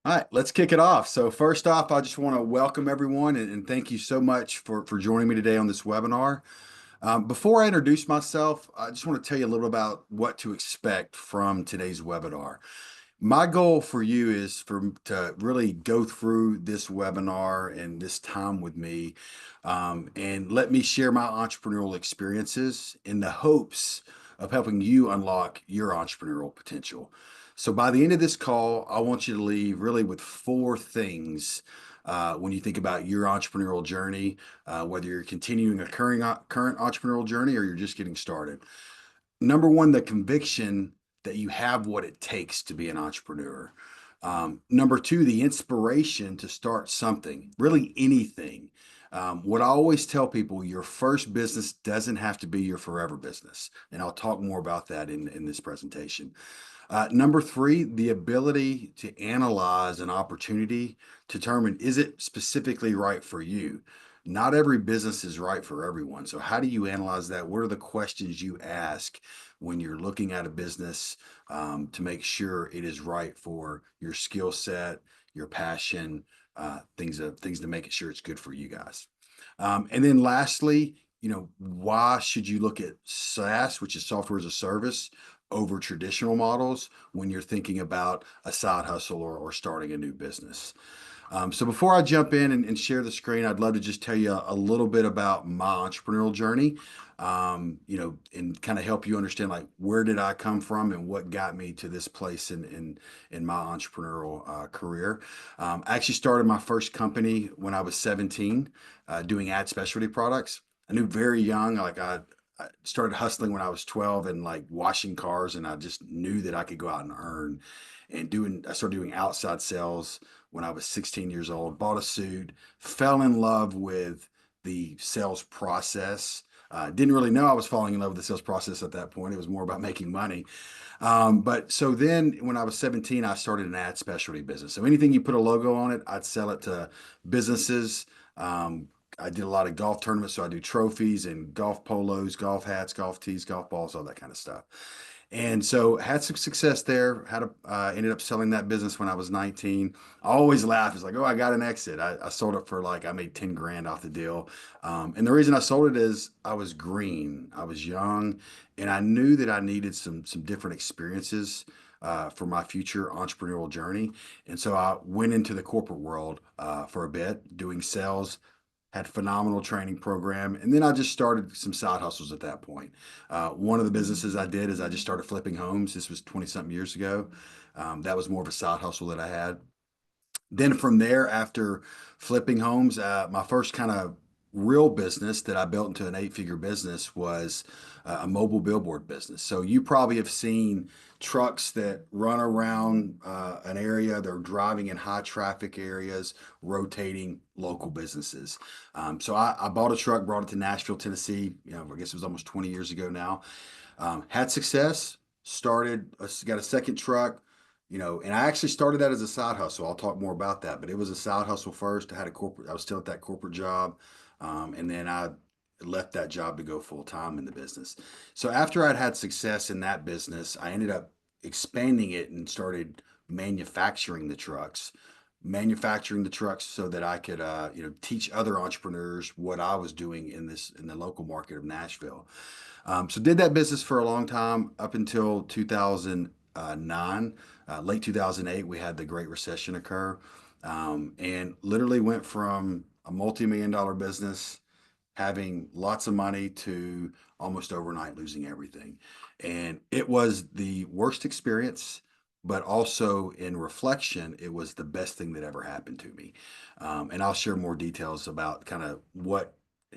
All right, let's kick it off. So first off, I just want to welcome everyone and thank you so much for joining me today on this webinar. Before I introduce myself, I just want to tell you a little about what to expect from today's webinar. My goal for you is to really go through this webinar and this time with me, and let me share my entrepreneurial experiences in the hopes of helping you unlock your entrepreneurial potential. So by the end of this call, I want you to leave really with four things when you think about your entrepreneurial journey, whether you're continuing a current entrepreneurial journey or you're just getting started. Number one, the conviction that you have what it takes to be an entrepreneur. Number two, the inspiration to start something, really anything. What I always tell people, your first business doesn't have to be your forever business. And I'll talk more about that in this presentation. Number three, the ability to analyze an opportunity to determine, is it specifically right for you? Not every business is right for everyone. So how do you analyze that? What are the questions you ask when you're looking at a business to make sure it is right for your skill set, your passion, things to make sure it's good for you guys. And then lastly, why should you look at SaaS, which is software as a service, over traditional models when you're thinking about a side hustle or starting a new business? So before I jump in and share the screen, I'd love to just tell you a little bit about my entrepreneurial journey, and kind of help you understand like where did I come from and what got me to this place in my entrepreneurial career. I actually started my first company when I was 17, doing ad specialty products. I knew very young, I started hustling when I was 12 and like washing cars, and I just knew that I could go out and earn. I started doing outside sales when I was 16 years old, bought a suit, fell in love with the sales process. Didn't really know I was falling in love with the sales process at that point. It was more about making money. But so then when I was 17, I started an ad specialty business. So anything you put a logo on it, I'd sell it to businesses. I did a lot of golf tournaments, so I do trophies and golf polos, golf hats, golf tees, golf balls, all that kind of stuff. And so had some success there. Ended up selling that business when I was 19. I always laugh. It's like, oh, I got an exit. I sold it for I made 10 grand off the deal. And the reason I sold it is I was green. I was young, and I knew that I needed some different experiences for my future entrepreneurial journey. And so I went into the corporate world for a bit, doing sales, had phenomenal training program, and then I just started some side hustles at that point. One of the businesses I did is I just started flipping homes. This was 20 something years ago. That was more of a side hustle that I had. Then from there, after flipping homes, my first kind of real business that I built into an eight-figure business was a mobile billboard business. So you probably have seen trucks that run around an area. They're driving in high traffic areas, rotating local businesses. So I bought a truck, brought it to Nashville, Tennessee. I guess it was almost 20 years ago now. Had success. Got a second truck, and I actually started that as a side hustle. I'll talk more about that, but it was a side hustle first. I was still at that corporate job. And then I left that job to go full time in the business. So after I'd had success in that business, I ended up expanding it and started manufacturing the trucks so that I could, teach other entrepreneurs what I was doing in the local market of Nashville. So did that business for a long time up until 2009. Late 2008, we had the Great Recession occur, and literally went from a multi-million dollar business having lots of money to almost overnight losing everything. And it was the worst experience, but also in reflection, it was the best thing that ever happened to me. And I'll share more details about kind of what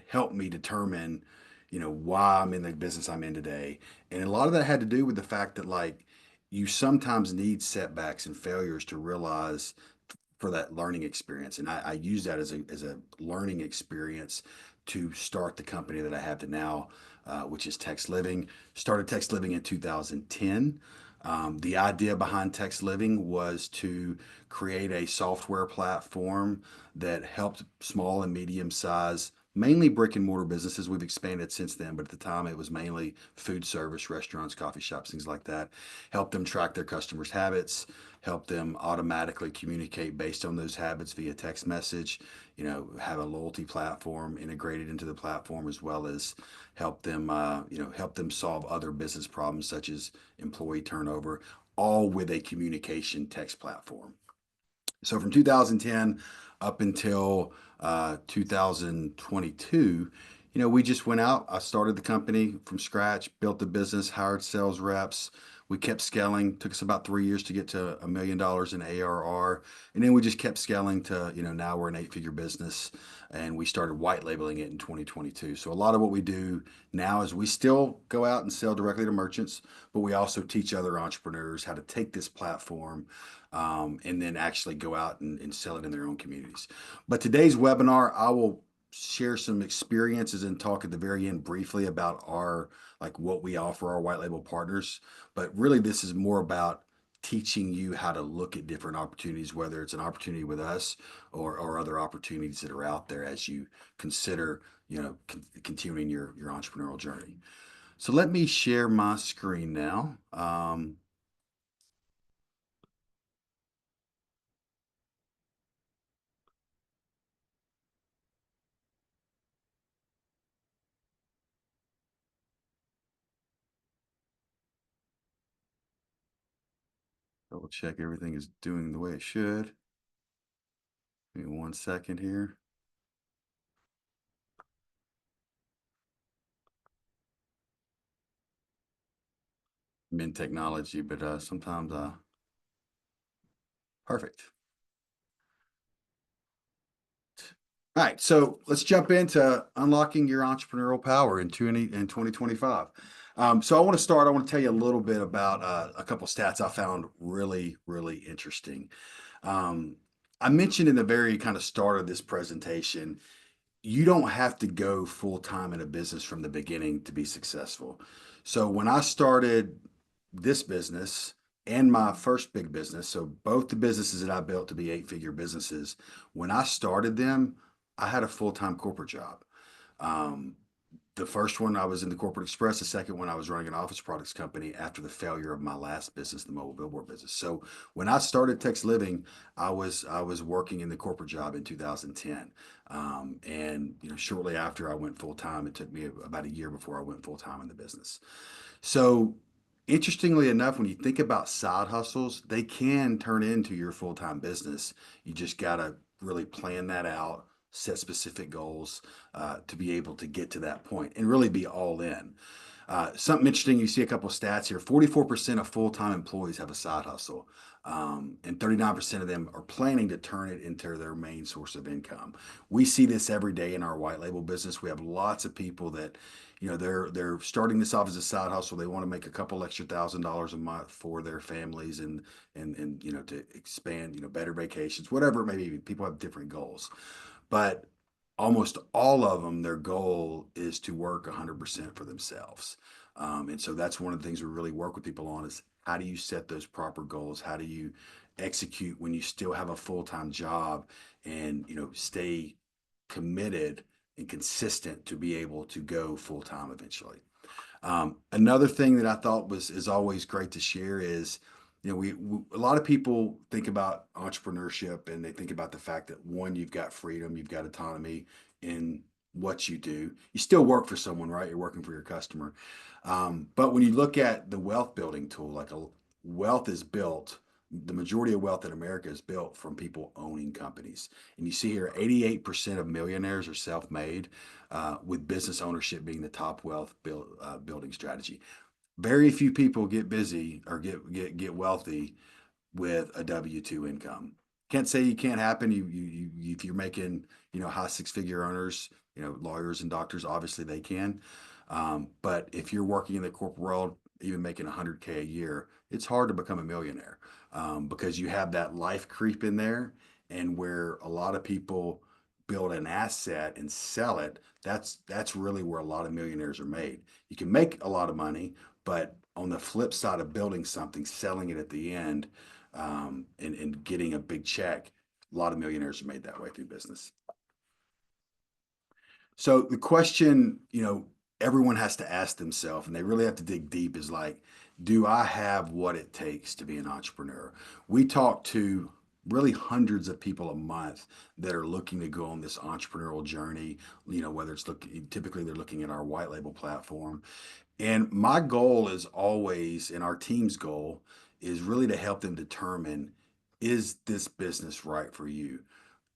helped me determine, why I'm in the business I'm in today. And a lot of that had to do with the fact that you sometimes need setbacks and failures to realize for that learning experience. And I use that as a learning experience to start the company that I have to now, which is Text Living. Started Text Living in 2010. The idea behind Text Living was to create a software platform that helped small and medium sized mainly brick and mortar businesses. We've expanded since then, but at the time it was mainly food service, restaurants, coffee shops, things like that. Help them track their customers' habits, help them automatically communicate based on those habits via text message, have a loyalty platform integrated into the platform, as well as help them solve other business problems such as employee turnover, all with a communication text platform. So from 2010 up until 2022, we just went out. I started the company from scratch, built the business, hired sales reps. We kept scaling. Took us about 3 years to get to $1 million in ARR, and then we just kept scaling to, now we're an eight-figure business, and we started white labeling it in 2022. So a lot of what we do now is we still go out and sell directly to merchants, but we also teach other entrepreneurs how to take this platform and then actually go out and sell it in their own communities. But today's webinar, I will share some experiences and talk at the very end briefly about what we offer our white label partners. But really, this is more about teaching you how to look at different opportunities, whether it's an opportunity with us or other opportunities that are out there as you consider, continuing your entrepreneurial journey. So let me share my screen now. Double check everything is doing the way it should. Give me 1 second here. I'm in technology, but sometimes perfect. All right, so let's jump into unlocking your entrepreneurial power in 2025. So I want to tell you a little bit about a couple stats I found really, really interesting. I mentioned in the very kind of start of this presentation, you don't have to go full time in a business from the beginning to be successful. So when I started this business and my first big business, so both the businesses that I built to be eight-figure businesses, when I started them, I had a full-time corporate job. Um, the first one, I was in the corporate express. The second one, I was running an office products company after the failure of my last business, the mobile billboard business. So when I started Text Living, I was working in the corporate job in 2010, and shortly after I went full time. It took me about a year before I went full time in the business. So interestingly enough, when you think about side hustles, they can turn into your full time business. You just gotta really plan that out, set specific goals to be able to get to that point and really be all in. Something interesting, you see a couple of stats here. 44% of full-time employees have a side hustle, and 39% of them are planning to turn it into their main source of income. We see this every day in our white label business. We have lots of people that, they're starting this off as a side hustle. They want to make a couple extra $1,000 a month for their families and to expand, better vacations, whatever it may be. People have different goals, but almost all of them, their goal is to work 100% for themselves. And so that's one of the things we really work with people on is how do you set those proper goals? How do you execute when you still have a full-time job and, stay committed and consistent to be able to go full-time eventually. Another thing that I thought is always great to share is, we a lot of people think about entrepreneurship and they think about the fact that one, you've got freedom, you've got autonomy in what you do. You still work for someone, right? You're working for your customer. But when you look at the wealth building tool, wealth is built. The majority of wealth in America is built from people owning companies. And you see here, 88% of millionaires are self-made, with business ownership being the top building strategy. Very few people get busy or get wealthy with a W-2 income. Can't say you can't happen. If you're making, high six-figure earners, lawyers and doctors, obviously they can. But if you're working in the corporate world, even making 100K a year, it's hard to become a millionaire, because you have that life creep in there, and where a lot of people build an asset and sell it. That's really where a lot of millionaires are made. You can make a lot of money, but on the flip side of building something, selling it at the end, and getting a big check, a lot of millionaires are made that way through business. So the question, everyone has to ask themselves, and they really have to dig deep, is like, do I have what it takes to be an entrepreneur? We talk to really hundreds of people a month that are looking to go on this entrepreneurial journey. Whether it's typically they're looking at our white label platform. And my goal is always, and our team's goal is really to help them determine, is this business right for you?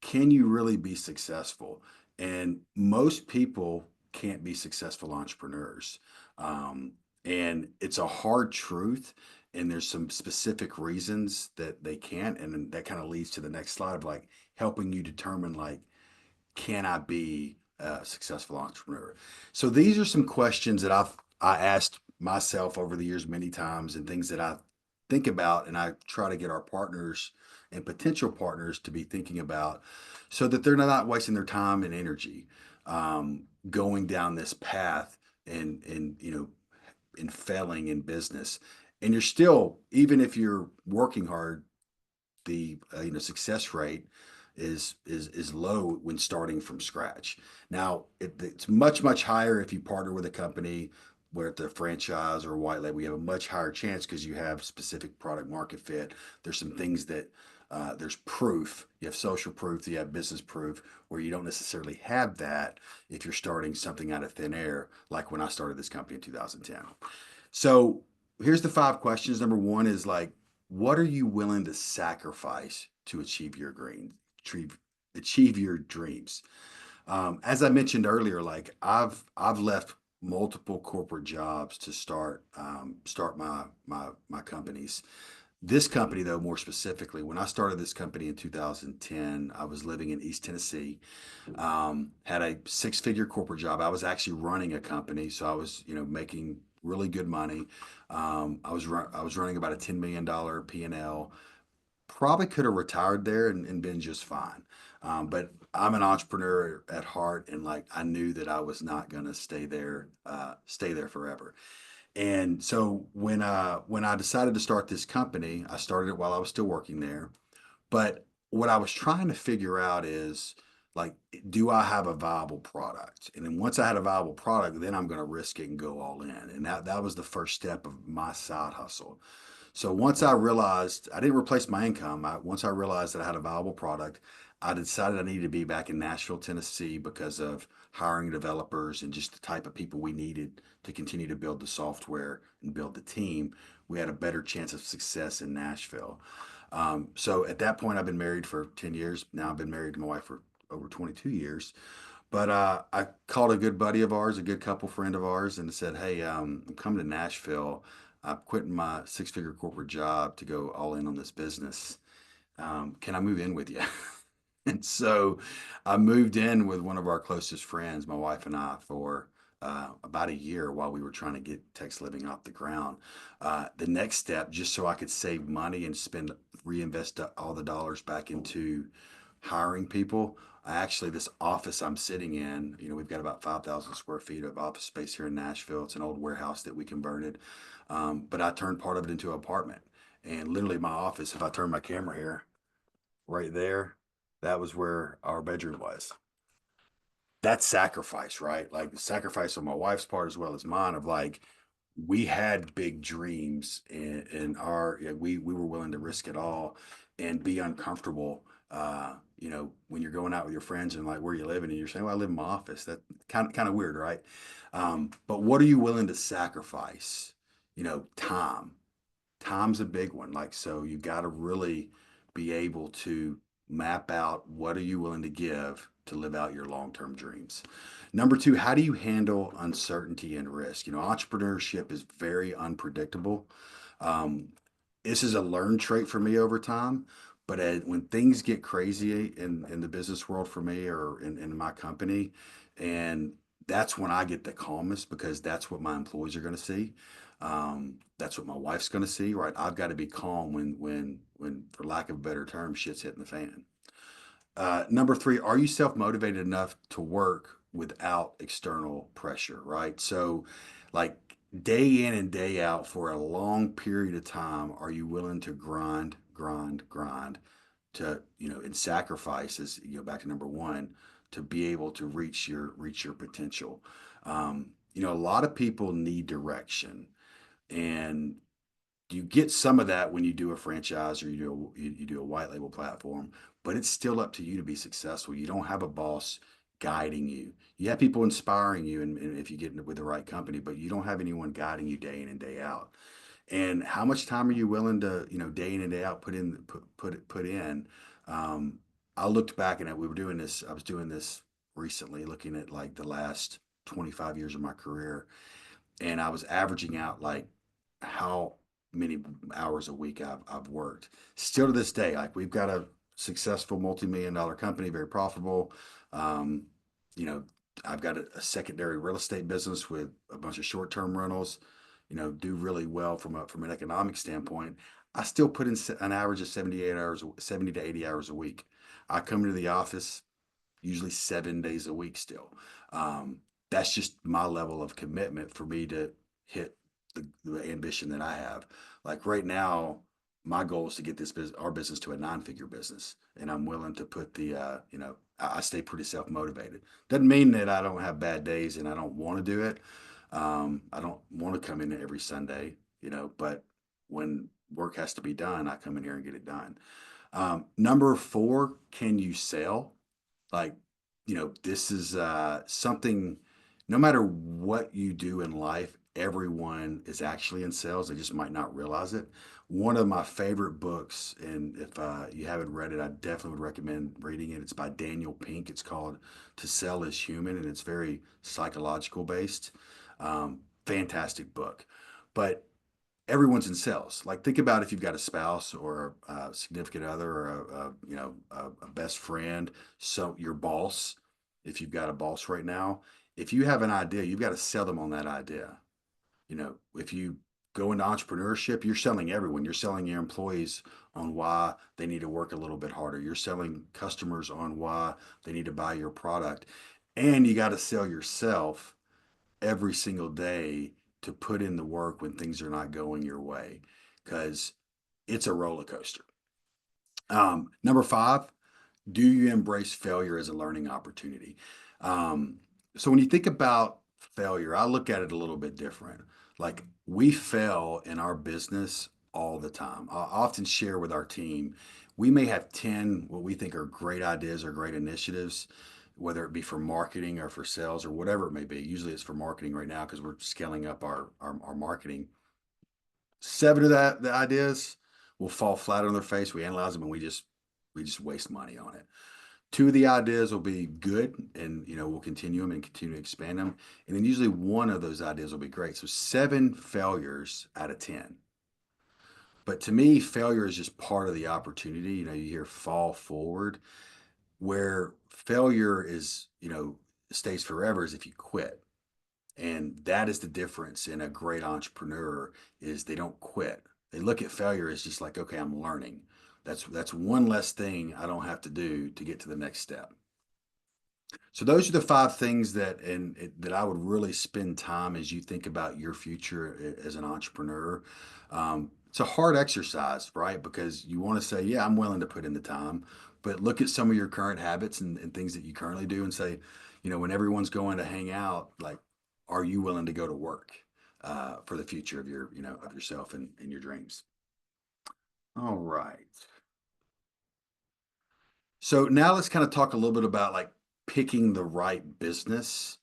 Can you really be successful? And most people can't be successful entrepreneurs. Um, and it's a hard truth. And there's some specific reasons that they can't. And then that kind of leads to the next slide of like helping you determine, like, can I be a successful entrepreneur? So these are some questions that I asked myself over the years many times, and things that I think about, and I try to get our partners and potential partners to be thinking about, so that they're not wasting their time and energy going down this path and failing in business. And you're still, even if you're working hard, the success rate is low when starting from scratch. Now it's much higher if you partner with a company where it's a franchise or a white label. You have a much higher chance because you have specific product market fit. There's some things that there's proof. You have social proof. You have business proof, where you don't necessarily have that if you're starting something out of thin air, like when I started this company in 2010. So here's the 5 questions. Number one is like, what are you willing to sacrifice to achieve your achieve, achieve your dreams? As I mentioned earlier, like I've left multiple corporate jobs to start my companies. This company, though, more specifically, when I started this company in 2010, I was living in East Tennessee. Had a six-figure corporate job. I was actually running a company, so I was, making really good money. I was running about a $10 million P&L. Probably could have retired there and been just fine. But I'm an entrepreneur at heart, and like I knew that I was not going to stay there forever. And so when I decided to start this company, I started it while I was still working there. But what I was trying to figure out is, like, do I have a viable product? And then once I had a viable product, then I'm going to risk it and go all in. And that was the first step of my side hustle. So once I realized I didn't replace my income, once I realized that I had a viable product, I decided I needed to be back in Nashville, Tennessee, because of hiring developers and just the type of people we needed to continue to build the software and build the team. We had a better chance of success in Nashville. So at that point, I've been married for 10 years. Now I've been married to my wife for over 22 years. But I called a good buddy of ours, a good couple friend of ours, and said, "Hey, I'm coming to Nashville. I'm quitting my six-figure corporate job to go all in on this business. Can I move in with you?" And so I moved in with one of our closest friends, my wife and I, for about a year while we were trying to get Tex Living off the ground. The next step, just so I could save money and reinvest all the dollars back into hiring people. This office I'm sitting in, we've got about 5,000 square feet of office space here in Nashville. It's an old warehouse that we converted, but I turned part of it into an apartment. And literally, my office, if I turn my camera here, right there, that was where our bedroom was. That's sacrifice, right? Like the sacrifice on my wife's part as well as mine, of like, we had big dreams, and yeah, we were willing to risk it all and be uncomfortable. When you're going out with your friends and like, where you living, and you're saying, "Well, I live in my office." That kind of weird, right? But what are you willing to sacrifice? Time. Time's a big one. Like, so you got to really be able to map out, what are you willing to give to live out your long-term dreams. Number two, how do you handle uncertainty and risk? Entrepreneurship is very unpredictable. um, this is a learned trait for me over time. But when things get crazy in the business world for me, or in my company, and that's when I get the calmest, because that's what my employees are going to see. That's what my wife's going to see, right? I've got to be calm when, for lack of a better term, shit's hitting the fan. Number three, are you self motivated enough to work without external pressure, right? So, like, day in and day out for a long period of time, are you willing to grind, grind, grind, and sacrifices, back to number one, to be able to reach your potential. A lot of people need direction, and you get some of that when you do a franchise or you do a white label platform, but it's still up to you to be successful. You don't have a boss guiding you. You have people inspiring you, and if you get with the right company, but you don't have anyone guiding you day in and day out. And how much time are you willing to, day in and day out put in? Um, I looked back and we were doing this. I was doing this recently, looking at like the last 25 years of my career, and I was averaging out like how many hours a week I've worked. Still to this day, like we've got a successful multi-million dollar company, very profitable. Um, you know, I've got a secondary real estate business with a bunch of short-term rentals. Do really well from an economic standpoint. I still put in an average of 78 hours, 70 to 80 hours a week. I come into the office usually 7 days a week still. Um, that's just my level of commitment for me to hit the ambition that I have. Like right now, my goal is to get our business to a nine-figure business, and I'm willing to put I stay pretty self-motivated. Doesn't mean that I don't have bad days and I don't want to do it. I don't want to come in every Sunday, but when work has to be done, I come in here and get it done. Number four, can you sell? Like, this is something, no matter what you do in life, everyone is actually in sales. They just might not realize it. One of my favorite books, and if you haven't read it, I definitely would recommend reading it. It's by Daniel Pink. It's called To Sell is Human, and it's very psychological based. Fantastic book. But everyone's in sales. Like think about if you've got a spouse or a significant other or a best friend, so your boss, if you've got a boss right now, if you have an idea, you've got to sell them on that idea. If you go into entrepreneurship, you're selling everyone. You're selling your employees on why they need to work a little bit harder. You're selling customers on why they need to buy your product. And you got to sell yourself every single day to put in the work when things are not going your way because it's a roller coaster. Number five, do you embrace failure as a learning opportunity? Um, so when you think about failure, I look at it a little bit different. Like we fail in our business all the time. I often share with our team, we may have 10 what we think are great ideas or great initiatives, whether it be for marketing or for sales or whatever it may be. Usually it's for marketing right now because we're scaling up our marketing. Seven of the ideas will fall flat on their face. We analyze them and we just waste money on it. Two of the ideas will be good and we'll continue them and continue to expand them. And then usually one of those ideas will be great. So seven failures out of 10. But to me, failure is just part of the opportunity. You hear fall forward, where failure is, stays forever is if you quit. And that is the difference in a great entrepreneur is they don't quit. They look at failure as just like, okay, I'm learning. That's one less thing I don't have to do to get to the next step. So those are the five things that I would really spend time as you think about your future as an entrepreneur. It's a hard exercise, right? Because you want to say, yeah, I'm willing to put in the time, but look at some of your current habits and things that you currently do and say, when everyone's going to hang out, like, are you willing to go to work for the future of of yourself and your dreams? All right. So now let's kind of talk a little bit about like picking the right business.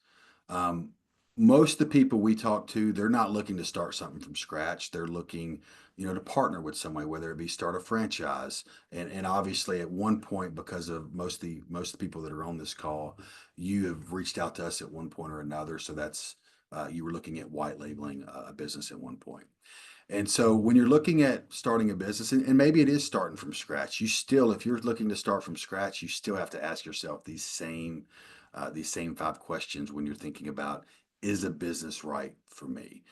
Um, Most of the people we talk to, they're not looking to start something from scratch. They're looking, to partner with somebody, whether it be start a franchise. And obviously at one point, because of most of the people that are on this call, you have reached out to us at one point or another. So that's you were looking at white labeling a business at one point. And so when you're looking at starting a business, and maybe it is starting from scratch, if you're looking to start from scratch, you still have to ask yourself these same five questions when you're thinking about, is a business right for me?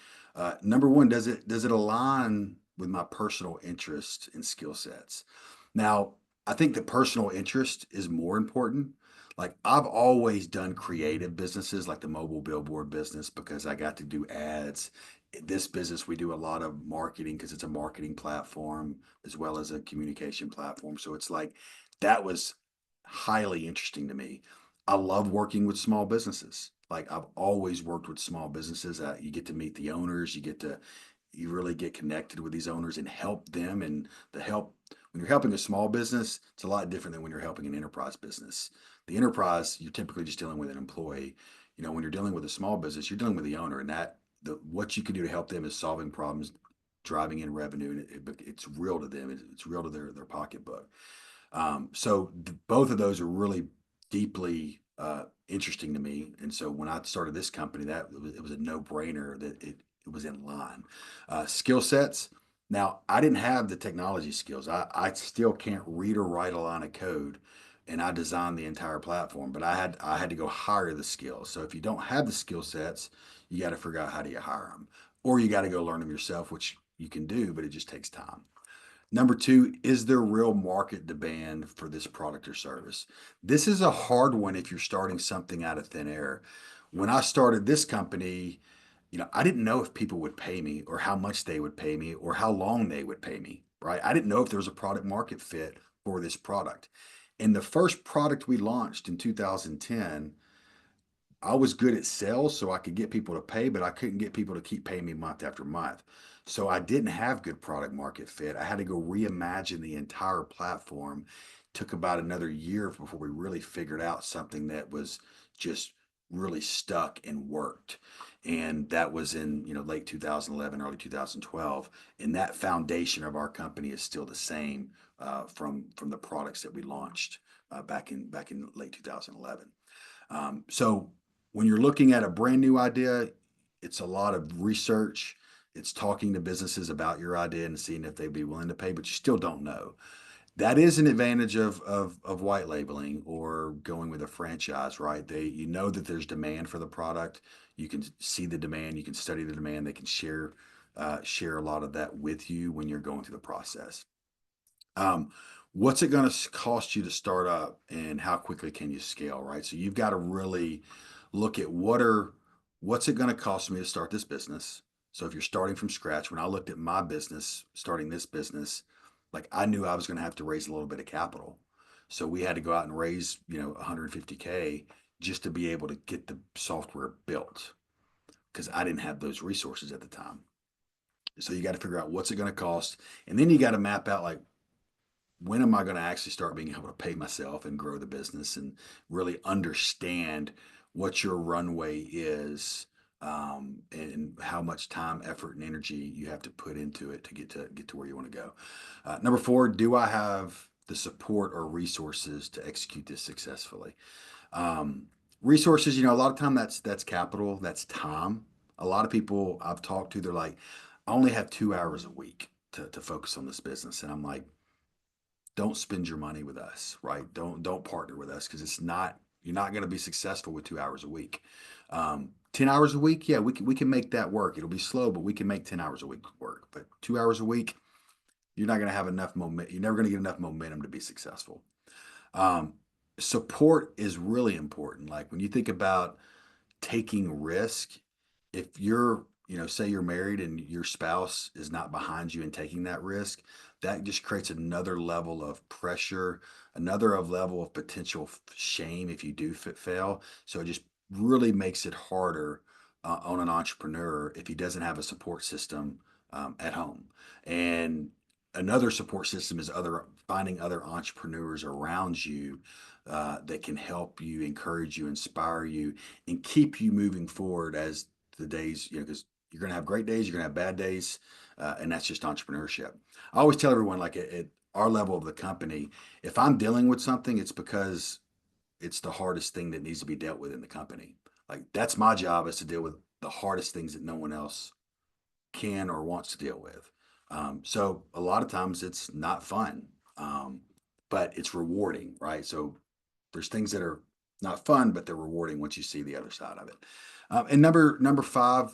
Number one, does it align with my personal interest and skill sets? Now, I think the personal interest is more important. Like I've always done creative businesses like the mobile billboard business because I got to do ads. This business, we do a lot of marketing because it's a marketing platform as well as a communication platform. So it's like that was highly interesting to me. I love working with small businesses. Like I've always worked with small businesses. You get to meet the owners, you really get connected with these owners and help them. And the help, when you're helping a small business, it's a lot different than when you're helping an enterprise business. The enterprise, you're typically just dealing with an employee. When you're dealing with a small business, you're dealing with the owner, and what you can do to help them is solving problems, driving in revenue, and it's real to them. It's real to their pocketbook. Both of those are really deeply interesting to me. And so when I started this company, it was a no brainer that it was in line. Skill sets. Now, I didn't have the technology skills. I still can't read or write a line of code, and I designed the entire platform. But I had to go hire the skills. So if you don't have the skill sets, you got to figure out how do you hire them, or you got to go learn them yourself, which you can do, but it just takes time. Number two, is there real market demand for this product or service? This is a hard one if you're starting something out of thin air. When I started this company, I didn't know if people would pay me or how much they would pay me or how long they would pay me, right? I didn't know if there was a product market fit for this product. And the first product we launched in 2010, I was good at sales, so I could get people to pay, but I couldn't get people to keep paying me month after month. So I didn't have good product market fit. I had to go reimagine the entire platform. Took about another year before we really figured out something that was just really stuck and worked. And that was in, late 2011, early 2012. And that foundation of our company is still the same from the products that we launched back in late 2011. So when you're looking at a brand new idea, it's a lot of research. It's talking to businesses about your idea and seeing if they'd be willing to pay, but you still don't know. That is an advantage of white labeling or going with a franchise, right? You know that there's demand for the product. You can see the demand. You can study the demand. They can share a lot of that with you when you're going through the process. Um, what's it going to cost you to start up, and how quickly can you scale, right? So you've got to really look at what's it going to cost me to start this business. So if you're starting from scratch, when I looked at my business, starting this business, like I knew I was going to have to raise a little bit of capital. So we had to go out and raise, 150K just to be able to get the software built because I didn't have those resources at the time. So you got to figure out what's it going to cost, and then you got to map out like when am I going to actually start being able to pay myself and grow the business and really understand what your runway is, and how much time, effort, and energy you have to put into it to get to where you want to go. Number four, do I have the support or resources to execute this successfully? Um, Resources, a lot of time that's capital, that's time. A lot of people I've talked to, they're like, I only have 2 hours a week to focus on this business, and I'm like, don't spend your money with us, right? Don't partner with us because you're not going to be successful with 2 hours a week. 10 hours a week, yeah, we can make that work. It'll be slow, but we can make 10 hours a week work. But 2 hours a week, you're not going to have enough moment. You're never going to get enough momentum to be successful. Um, Support is really important. Like when you think about taking risk, if say you're married and your spouse is not behind you in taking that risk, that just creates another level of pressure, another of level of potential shame if you do fail. So it just really makes it harder on an entrepreneur if he doesn't have a support system at home. And another support system is finding other entrepreneurs around you that can help you, encourage you, inspire you, and keep you moving forward as the days, because you're going to have great days, you're going to have bad days, and that's just entrepreneurship. I always tell everyone, like at our level of the company, if I'm dealing with something, it's because it's the hardest thing that needs to be dealt with in the company. Like that's my job, is to deal with the hardest things that no one else can or wants to deal with. So a lot of times it's not fun, but it's rewarding, right? So there's things that are not fun, but they're rewarding once you see the other side of it. And number five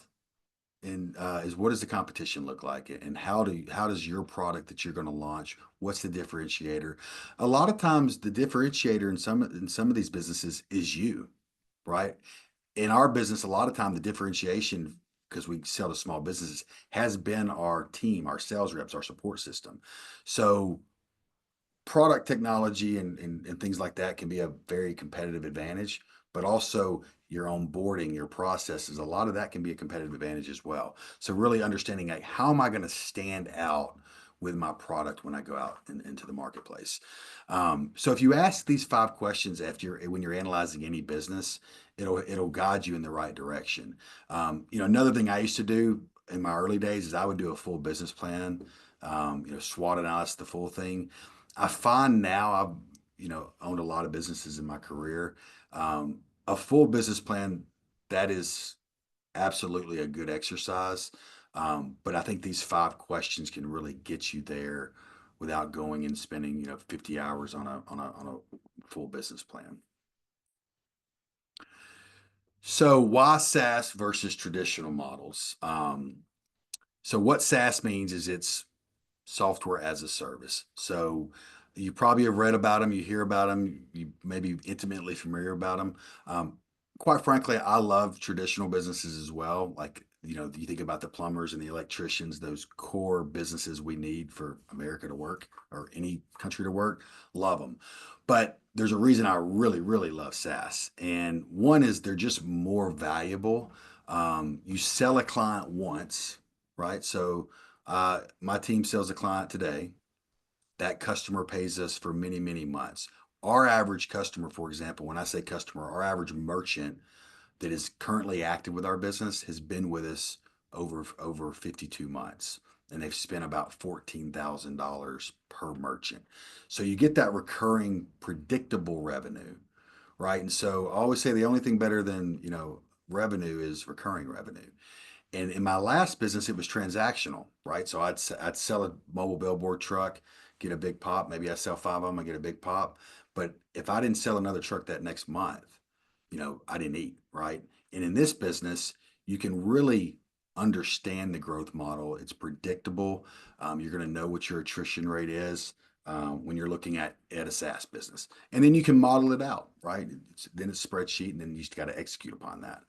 is, what does the competition look like, and how does your product that you're going to launch, what's the differentiator? A lot of times the differentiator in some of these businesses is you, right? In our business, a lot of time the differentiation, because we sell to small businesses, has been our team, our sales reps, our support system. So product technology and things like that can be a very competitive advantage, but also your onboarding, your processes, a lot of that can be a competitive advantage as well. So really understanding like how am I going to stand out with my product when I go out into the marketplace. So if you ask these 5 questions after when you're analyzing any business, it'll guide you in the right direction. Another thing I used to do in my early days is I would do a full business plan, SWOT analysis, the full thing. I find now I've owned a lot of businesses in my career. A full business plan, that is absolutely a good exercise. But I think these 5 questions can really get you there without going and spending 50 hours on a full business plan. So why SaaS versus traditional models? So what SaaS means is it's software as a service. So you probably have read about them, you hear about them, you may be intimately familiar about them. Quite frankly, I love traditional businesses as well. Like, you think about the plumbers and the electricians, those core businesses we need for America to work or any country to work, love them. But there's a reason I really, really love SaaS. And one is they're just more valuable. You sell a client once, right? So my team sells a client today. That customer pays us for many, many months. Our average customer, for example, when I say customer, our average merchant that is currently active with our business has been with us over 52 months, and they've spent about $14,000 per merchant. So you get that recurring, predictable revenue, right? And so I always say the only thing better than revenue is recurring revenue. And in my last business, it was transactional, right? So I'd sell a mobile billboard truck, get a big pop. Maybe I sell 5 of them, I get a big pop. But if I didn't sell another truck that next month, I didn't eat, right? And in this business, you can really understand the growth model. It's predictable. You're going to know what your attrition rate is when you're looking at a SaaS business, and then you can model it out, right? Then it's a spreadsheet, and then you just got to execute upon that.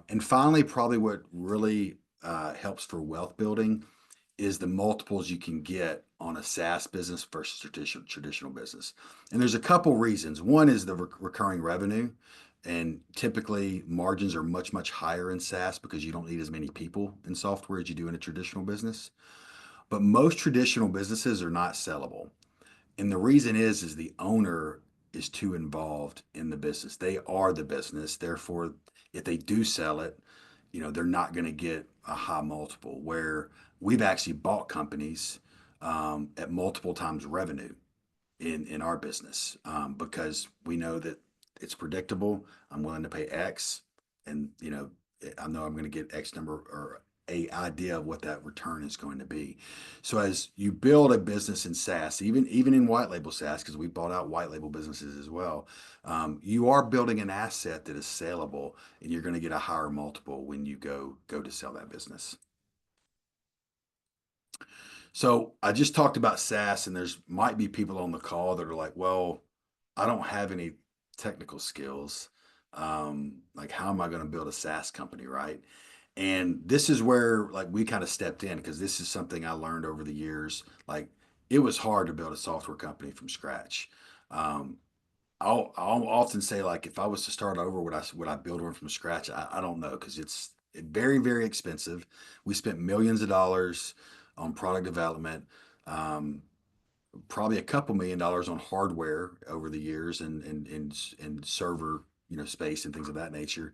And finally, probably what really helps for wealth building is the multiples you can get on a SaaS business versus traditional business. And there's a couple reasons. One is the recurring revenue. And typically margins are much, much higher in SaaS because you don't need as many people in software as you do in a traditional business. But most traditional businesses are not sellable. And the reason is the owner is too involved in the business. They are the business. Therefore, if they do sell it, they're not going to get a high multiple. Where we've actually bought companies at multiple times revenue in our business because we know that it's predictable. I'm willing to pay X, and I know I'm going to get X number or a idea of what that return is going to be. So as you build a business in SaaS, even in white label SaaS, because we bought out white label businesses as well, you are building an asset that is saleable, and you're going to get a higher multiple when you go to sell that business. So I just talked about SaaS, and there's might be people on the call that are like, well, I don't have any technical skills. Like, how am I going to build a SaaS company, right? And this is where like we kind of stepped in because this is something I learned over the years. Like, it was hard to build a software company from scratch. Um, I'll often say like if I was to start over, would I build one from scratch? I don't know because it's very, very expensive. We spent millions of dollars on product development. Um, Probably a couple $1 million on hardware over the years and server space and things of that nature.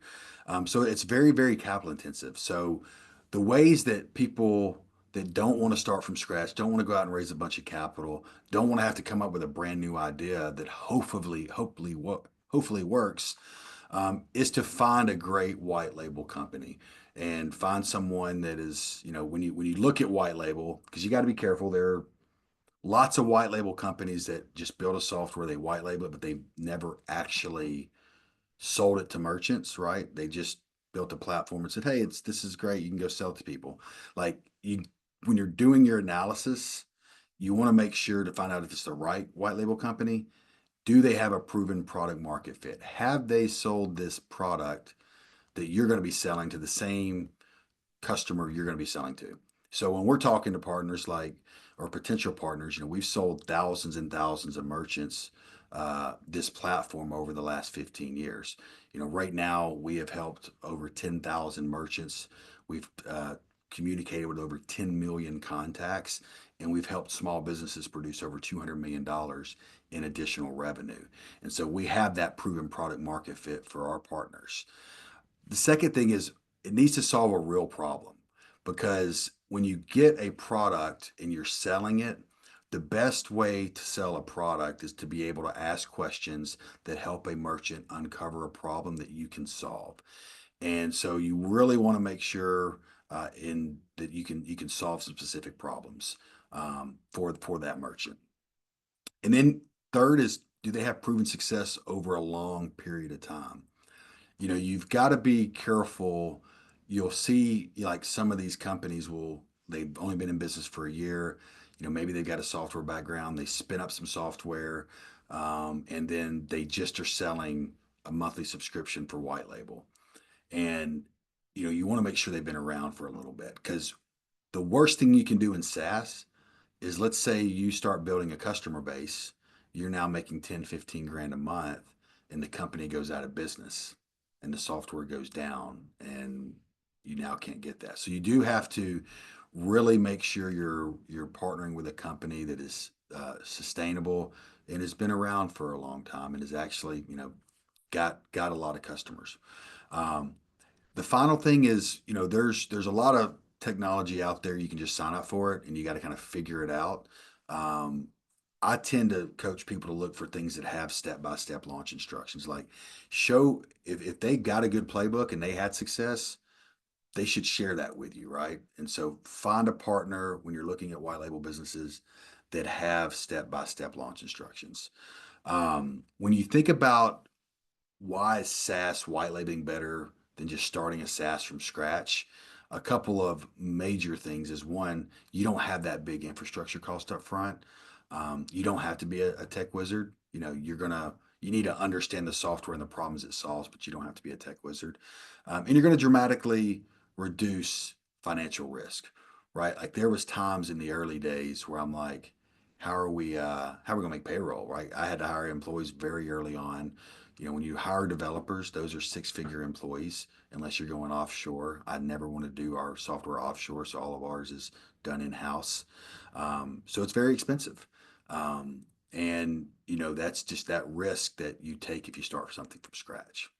So it's very, very capital intensive. So the ways that people that don't want to start from scratch, don't want to go out and raise a bunch of capital, don't want to have to come up with a brand new idea that hopefully works, is to find a great white label company and find someone that is, when you look at white label, because you got to be careful. There are lots of white label companies that just build a software, they white label it, but they never actually sold it to merchants, right? They just built a platform and said, "Hey, this is great. You can go sell it to people." Like, when you're doing your analysis, you want to make sure to find out if it's the right white label company. Do they have a proven product market fit? Have they sold this product that you're going to be selling to the same customer you're going to be selling to? So when we're talking to partners like or potential partners, we've sold thousands and thousands of merchants this platform over the last 15 years. Right now we have helped over 10,000 merchants. We've communicated with over 10 million contacts, and we've helped small businesses produce over $200 million in additional revenue. And so we have that proven product market fit for our partners. The second thing is it needs to solve a real problem, because when you get a product and you're selling it, the best way to sell a product is to be able to ask questions that help a merchant uncover a problem that you can solve. And so you really want to make sure in that you can solve some specific problems for that merchant. And then third is, do they have proven success over a long period of time? You've got to be careful. You'll see like some of these companies they've only been in business for a year. Maybe they've got a software background. They spin up some software, and then they just are selling a monthly subscription for white label. And you want to make sure they've been around for a little bit, because the worst thing you can do in SaaS is, let's say you start building a customer base, you're now making 10, 15 grand a month, and the company goes out of business and the software goes down and you now can't get that. So you do have to really make sure you're partnering with a company that is sustainable and has been around for a long time and has actually, got a lot of customers. Um, the final thing is, there's a lot of technology out there. You can just sign up for it and you got to kind of figure it out. Um, I tend to coach people to look for things that have step-by-step launch instructions. Like, show if they got a good playbook and they had success, they should share that with you, right? And so find a partner when you're looking at white label businesses that have step-by-step launch instructions. When you think about why is SaaS white labeling better than just starting a SaaS from scratch? A couple of major things is, one, you don't have that big infrastructure cost up front. You don't have to be a tech wizard. You need to understand the software and the problems it solves, but you don't have to be a tech wizard. And you're going to dramatically reduce financial risk, right? Like, there was times in the early days where I'm like, how are we going to make payroll, right? I had to hire employees very early on. When you hire developers, those are six-figure employees unless you're going offshore. I never want to do our software offshore, so all of ours is done in-house. So it's very expensive. And that's just that risk that you take if you start something from scratch.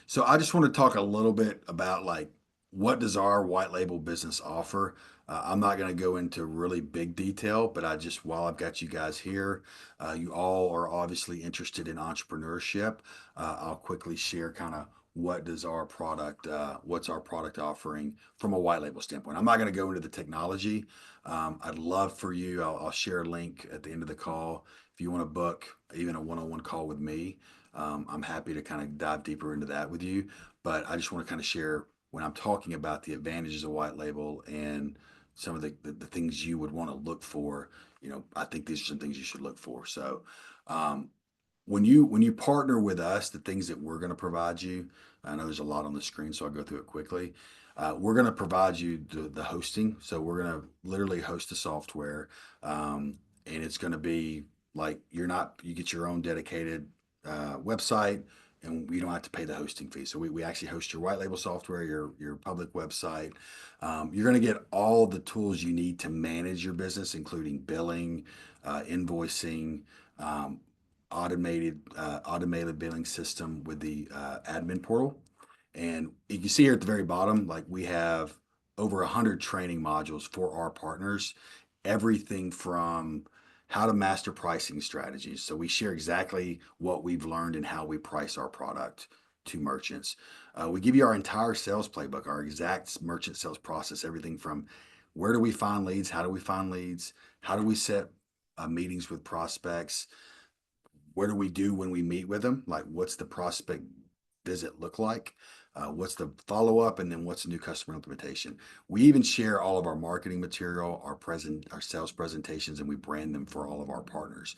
So I just want to talk a little bit about, like, what does our white label business offer? I'm not going to go into really big detail, but while I've got you guys here, you all are obviously interested in entrepreneurship. I'll quickly share kind of what's our product offering from a white label standpoint. I'm not going to go into the technology. I'd love for you, I'll share a link at the end of the call. If you want to book even a one-on-one call with me, I'm happy to kind of dive deeper into that with you. But I just want to kind of share, when I'm talking about the advantages of white label and some of the things you would want to look for, I think these are some things you should look for. So um, when you partner with us, the things that we're going to provide you, I know there's a lot on the screen, so I'll go through it quickly. We're going to provide you the hosting. So we're going to literally host the software, and it's going to be like, you get your own dedicated website, and you don't have to pay the hosting fee. So we actually host your white label software, your public website. You're going to get all the tools you need to manage your business, including billing, invoicing, um, automated billing system with the admin portal. And you can see here at the very bottom, like, we have over 100 training modules for our partners, everything from how to master pricing strategies. So we share exactly what we've learned and how we price our product to merchants. We give you our entire sales playbook, our exact merchant sales process, everything from where do we find leads, how do we find leads, how do we set meetings with prospects, what do we do when we meet with them? Like, what's the prospect visit look like? What's the follow up? And then what's the new customer implementation? We even share all of our marketing material, our sales presentations, and we brand them for all of our partners.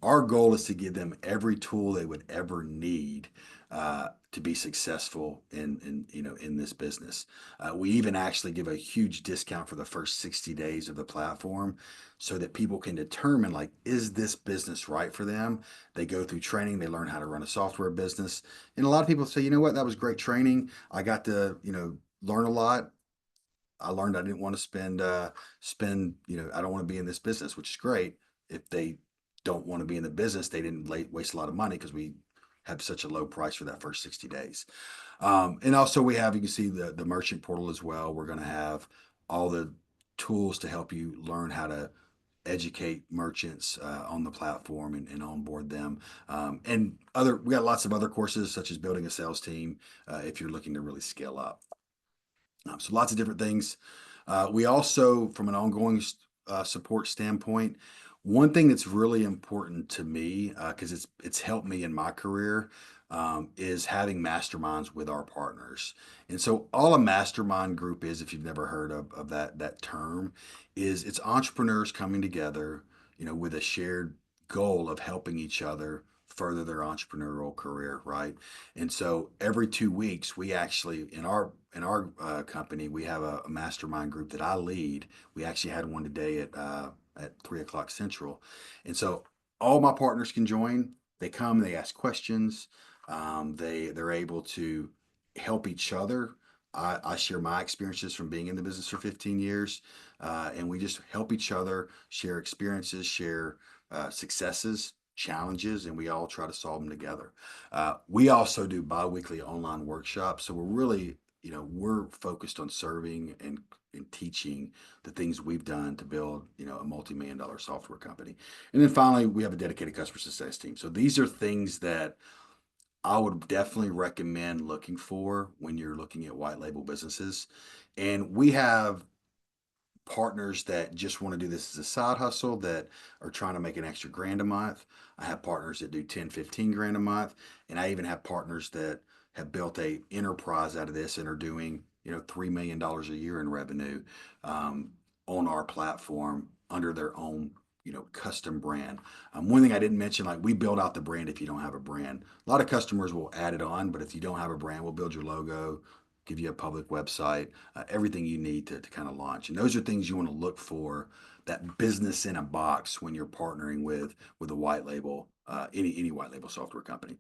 Our goal is to give them every tool they would ever need to be successful in this business. We even actually give a huge discount for the first 60 days of the platform so that people can determine, like, is this business right for them? They go through training, they learn how to run a software business. And a lot of people say, you know what, that was great training. I got to, learn a lot. I learned I didn't want to I don't want to be in this business, which is great. If they don't want to be in the business, they didn't waste a lot of money because we have such a low price for that first 60 days. And also we have, you can see the merchant portal as well. We're going to have all the tools to help you learn how to educate merchants on the platform and onboard them. We got lots of other courses such as building a sales team if you're looking to really scale up. So lots of different things. We also, from an ongoing support standpoint, one thing that's really important to me because it's helped me in my career is having masterminds with our partners. And so all a mastermind group is, if you've never heard of that term, is it's entrepreneurs coming together, with a shared goal of helping each other further their entrepreneurial career, right? And so every 2 weeks, we actually in our company we have a mastermind group that I lead. We actually had one today at 3 o'clock Central, and so all my partners can join. They come, they ask questions. They're able to help each other. I share my experiences from being in the business for 15 years, and we just help each other share experiences, share successes, challenges, and we all try to solve them together. We also do biweekly online workshops, so we're really, we're focused on serving and teaching the things we've done to build, a multi-million-dollar software company. And then finally, we have a dedicated customer success team. So these are things that I would definitely recommend looking for when you're looking at white label businesses. And we have partners that just want to do this as a side hustle that are trying to make an extra grand a month. I have partners that do 10, 15 grand a month. And I even have partners that have built a enterprise out of this and are doing, $3 million a year in revenue on our platform under their own, custom brand. One thing I didn't mention, like, we build out the brand if you don't have a brand. A lot of customers will add it on, but if you don't have a brand, we'll build your logo, give you a public website, everything you need to kind of launch. And those are things you want to look for, that business in a box when you're partnering with a white label, any white label software company.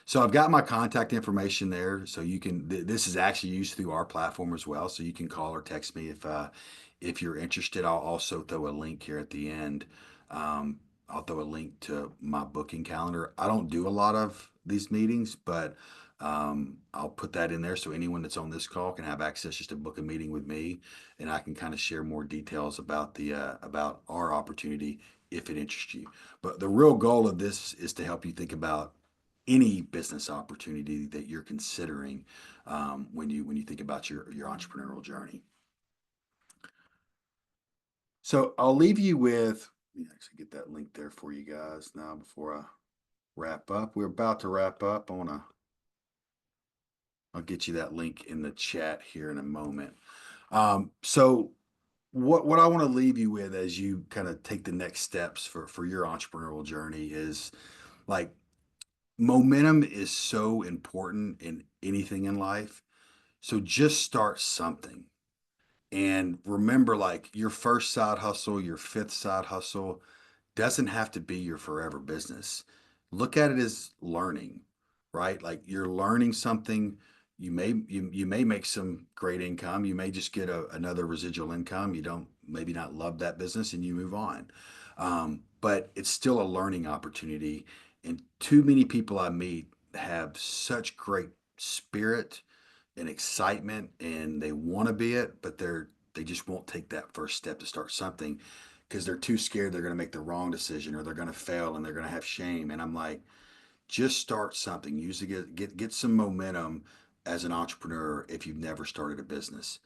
So I've got my contact information there, so you can. This is actually used through our platform as well, so you can call or text me if you're interested. I'll also throw a link here at the end. I'll throw a link to my booking calendar. I don't do a lot of these meetings, but I'll put that in there so anyone that's on this call can have access just to book a meeting with me, and I can kind of share more details about about our opportunity if it interests you. But the real goal of this is to help you think about any business opportunity that you're considering when you think about your entrepreneurial journey. So I'll leave you with. Let me actually get that link there for you guys now before I wrap up. We're about to wrap up. I'll get you that link in the chat here in a moment. So what I want to leave you with as you kind of take the next steps for your entrepreneurial journey is, like, momentum is so important in anything in life. So just start something. And remember, like, your first side hustle, your fifth side hustle doesn't have to be your forever business. Look at it as learning, right? Like, you're learning something. You may make some great income. You may just get another residual income. You don't maybe not love that business and you move on. But it's still a learning opportunity. And too many people I meet have such great spirit and excitement and they want to be it, but they just won't take that first step to start something because they're too scared they're going to make the wrong decision or they're going to fail and they're going to have shame. And I'm like, just start something. Use it, get some momentum as an entrepreneur if you've never started a business.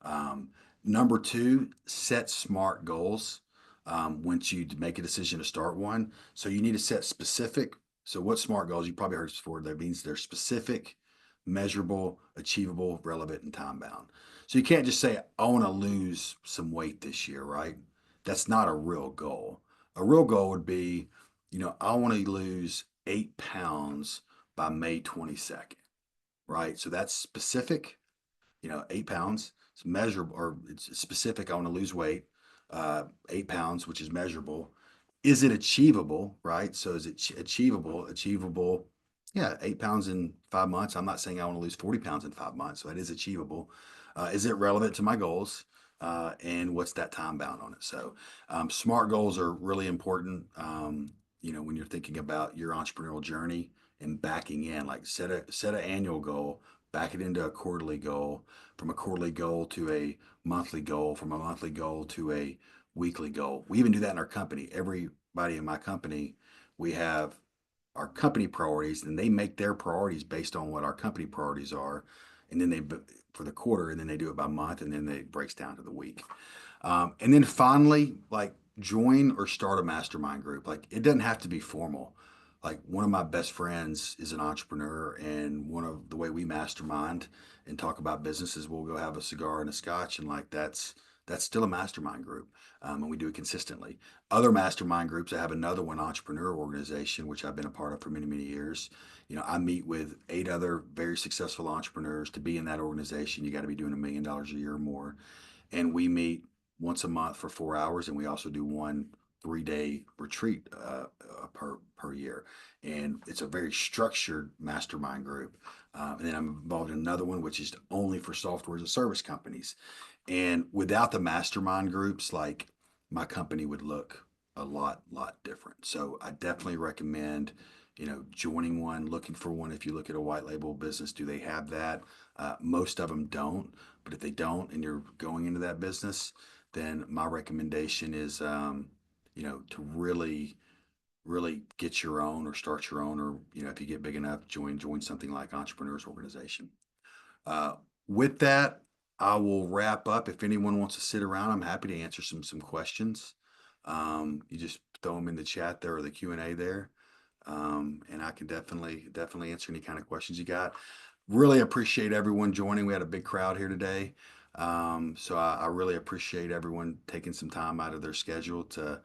Um, Number two, set smart goals. Once you make a decision to start one, so you need to set specific. So what smart goals? You probably heard this before. That means they're specific, measurable, achievable, relevant, and time bound. So you can't just say, I want to lose some weight this year, right? That's not a real goal. A real goal would be, I want to lose 8 pounds by May 22nd, right? So that's specific, 8 pounds. It's measurable or it's specific. I want to lose weight, 8 pounds, which is measurable. Is it achievable, right? So is it achievable? Achievable, yeah, 8 pounds in 5 months. I'm not saying I want to lose 40 pounds in 5 months, so it is achievable. Is it relevant to my goals? And what's that time bound on it? So, smart goals are really important. When you're thinking about your entrepreneurial journey and backing in, like set an annual goal, back it into a quarterly goal, from a quarterly goal to a monthly goal, from a monthly goal to a weekly goal. We even do that in our company. Everybody in my company, we have our company priorities, and they make their priorities based on what our company priorities are, and then they for the quarter, and then they do it by month, and then it breaks down to the week. And then finally, like join or start a mastermind group. Like it doesn't have to be formal. Like one of my best friends is an entrepreneur, and one of the way we mastermind and talk about businesses, we'll go have a cigar and a scotch, and like that's still a mastermind group, and we do it consistently. Other mastermind groups, I have another one, entrepreneur organization, which I've been a part of for many many years. I meet with 8 other very successful entrepreneurs. To be in that organization, you got to be doing $1 million a year or more, and we meet once a month for 4 hours, and we also do one 3-day retreat per year, and it's a very structured mastermind group. And then I'm involved in another one, which is only for software as a service companies. And without the mastermind groups, like my company would look a lot different. So I definitely recommend, joining one, looking for one. If you look at a white label business, do they have that? Most of them don't. But if they don't, and you're going into that business, then my recommendation is, to really get your own or start your own, or if you get big enough, join something like Entrepreneurs Organization. Uh, with that, I will wrap up. If anyone wants to sit around, I'm happy to answer some questions. You just throw them in the chat there or the Q&A there, and I can definitely answer any kind of questions you got. Really appreciate everyone joining. We had a big crowd here today. So I really appreciate everyone taking some time out of their schedule to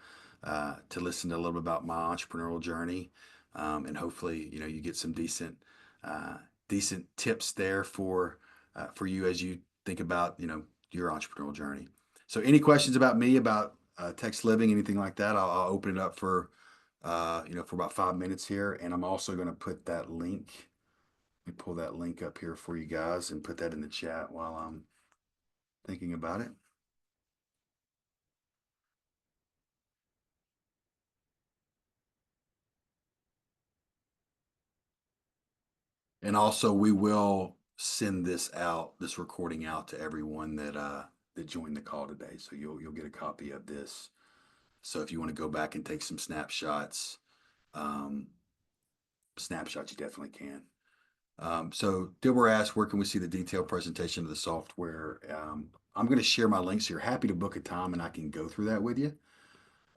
listen to a little bit about my entrepreneurial journey. And hopefully, you get some decent tips there for you as you think about, your entrepreneurial journey. So any questions about me, about text living, anything like that, I'll open it up for about 5 minutes here. And I'm also going to put that link. Let me pull that link up here for you guys and put that in the chat while I'm thinking about it. And also, we will send this recording out to everyone that joined the call today. So you'll get a copy of this. So if you want to go back and take some um, snapshots, you definitely can. So Dilber asked, where can we see the detailed presentation of the software? I'm going to share my links. So you're happy to book a time, and I can go through that with you.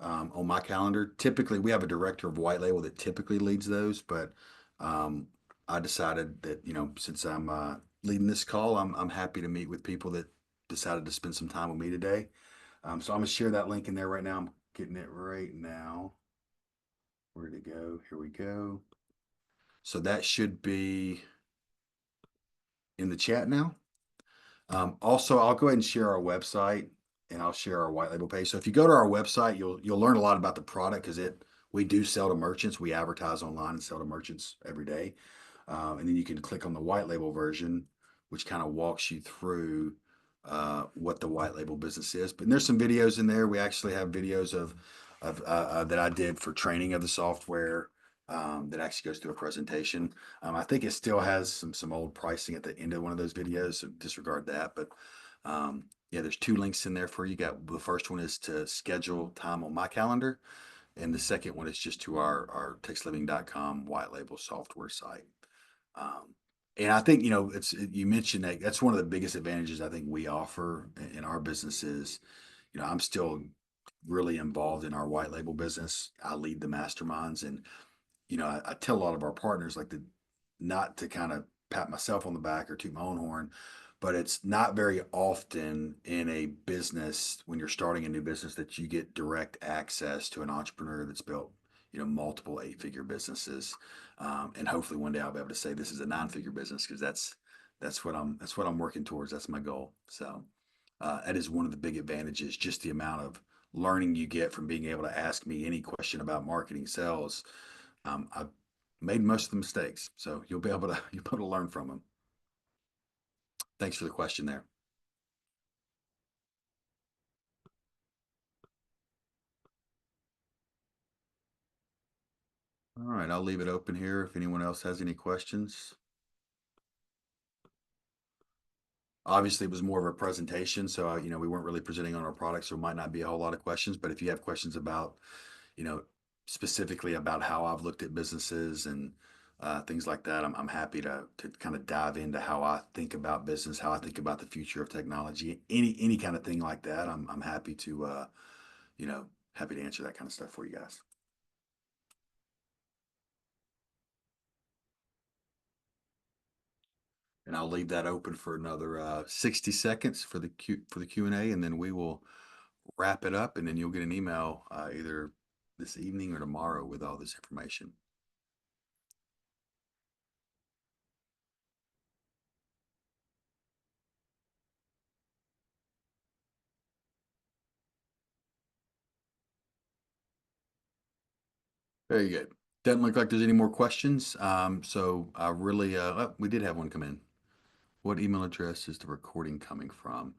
On my calendar. Typically, we have a director of white label that typically leads those, but um, I decided that, since I'm leading this call, I'm happy to meet with people that decided to spend some time with me today. So I'm gonna share that link in there right now. I'm getting it right now. Where'd it go? Here we go. So that should be in the chat now. Also, I'll go ahead and share our website, and I'll share our white label page. So if you go to our website, you'll learn a lot about the product, because we do sell to merchants. We advertise online and sell to merchants every day. And then you can click on the white label version, which kind of walks you through what the white label business is. But there's some videos in there. We actually have videos of that I did for training of the software, that actually goes through a presentation. I think it still has some old pricing at the end of one of those videos, so disregard that. But yeah, there's 2 links in there for you. Got the first one is to schedule time on my calendar, and the second one is just to our textliving.com white label software site. Um, and I think, you mentioned that's one of the biggest advantages I think we offer in our businesses. I'm still really involved in our white label business. I lead the masterminds, and I tell a lot of our partners, like, not to kind of pat myself on the back or toot my own horn, but it's not very often in a business, when you're starting a new business, that you get direct access to an entrepreneur that's built, multiple 8-figure businesses. And hopefully one day I'll be able to say this is a 9-figure business, because that's what I'm working towards. That's my goal. So that is one of the big advantages, just the amount of learning you get from being able to ask me any question about marketing, sales. I've made most of the mistakes, so you'll be able to learn from them. Thanks for the question there. All right, I'll leave it open here if anyone else has any questions. Obviously, it was more of a presentation, so we weren't really presenting on our products, so there might not be a whole lot of questions. But if you have questions about, you know, specifically about how I've looked at businesses and things like that, I'm happy to kind of dive into how I think about business, how I think about the future of technology, any kind of thing like that. I'm happy to you know happy to answer that kind of stuff for you guys. And I'll leave that open for another 60 seconds for the Q&A, and then we will wrap it up, and then you'll get an email either this evening or tomorrow with all this information. Very good. Doesn't look like there's any more questions. So I really, we did have one come in. What email address is the recording coming from?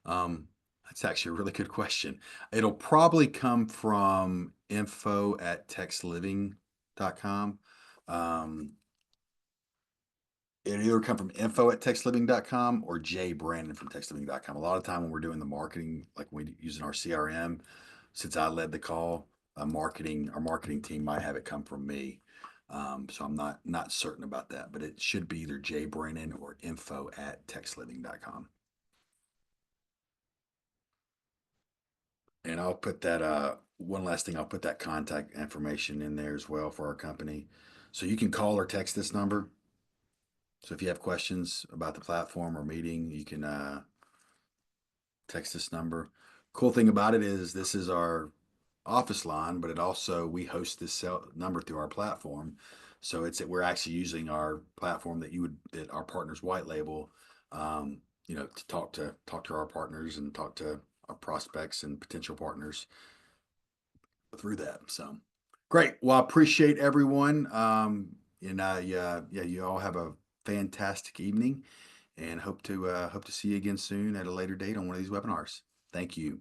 That's actually a really good question. It'll probably come from info@textliving.com. It either come from info@textliving.com or jbrandon from textliving.com. A lot of time when we're doing the marketing, like when we using our CRM, since I led the call, our marketing team might have it come from me. So I'm not certain about that, but it should be either jbrandon or info@textliving.com. And I'll put that one last thing, I'll put that contact information in there as well for our company. So you can call or text this number. So if you have questions about the platform or meeting, you can text this number. Cool thing about it is this is our office line, but it also, we host this cell number through our platform. So we're actually using our platform that our partners white label, to talk to our partners and talk to our prospects and potential partners through that. So great. Well, I appreciate everyone. And yeah, you all have a fantastic evening, and hope to see you again soon at a later date on one of these webinars. Thank you.